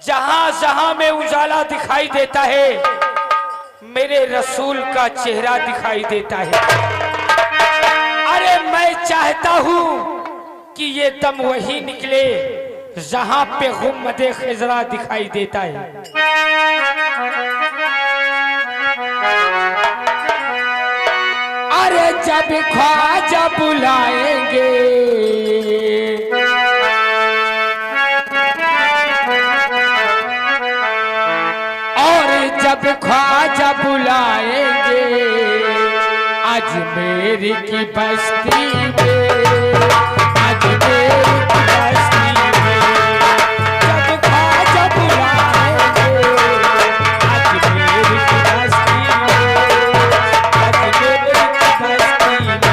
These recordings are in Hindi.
जहां जहां में उजाला दिखाई देता है मेरे रसूल का चेहरा दिखाई देता है। अरे मैं चाहता हूं कि ये दम वही निकले जहां पे गुम्मदे खिजरा दिखाई देता है। अरे जब ख्वाजा बुलाएंगे जब ख्वाजा बुलाएंगे अजमेर की बस्ती में, अजमेर की बस्ती में जब ख्वाजा बुलाएंगे अजमेर की बस्ती में, अजमेर की बस्ती में।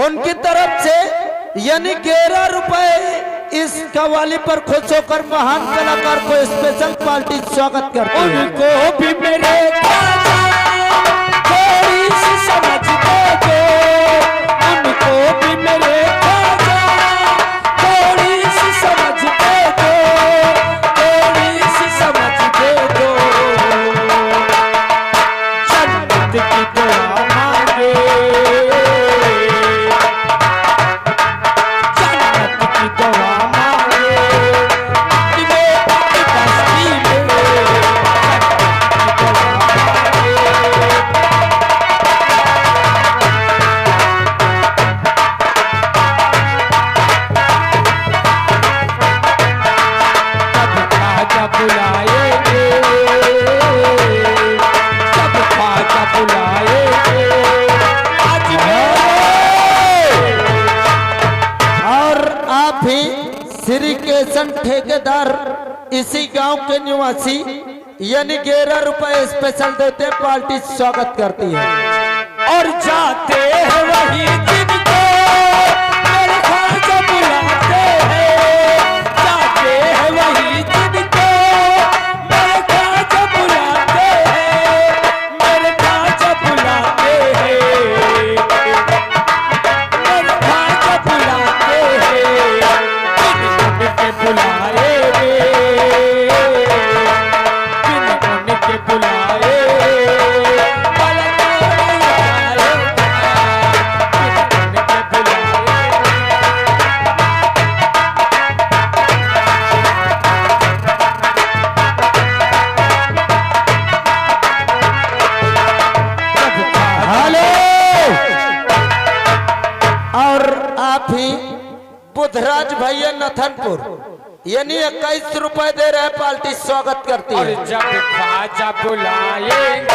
उनकी तरफ से यानी 11 रुपए इस कव्वाली पर खुश होकर महान कलाकार को स्पेशल पार्टी स्वागत करती है। उनको भी मेरे थोड़ी सी समझ दे दो, उनको भी मेरे थोड़ी सी समझ दे दो, थोड़ी सी समझ दे दो। जन्नत की दुआ मांगे, श्री केशन ठेकेदार इसी गांव के निवासी यानी 11 रुपए स्पेशल देते पार्टी स्वागत करती है। और जाते हैं वही जिनको मेरे ख्वाजा बुलाते हैं, जाते हैं वही जिनको मेरे ख्वाजा बुलाते हैं, मेरे ख्वाजा बुलाते हैं, मेरे ख्वाजा बुलाते हैं। के बुलाए के बुलाए बुधराज भैया नथनपुर यानी 21 रुपए दे रहे पार्टी स्वागत करती और है। जब ख्वाजा बुलाएंगे,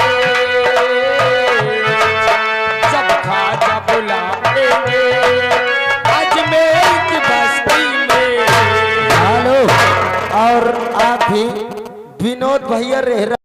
जब ख्वाजा बुलाएंगे अजमेर की बस्ती में। हेलो, और आप भी विनोद भैया रेहरा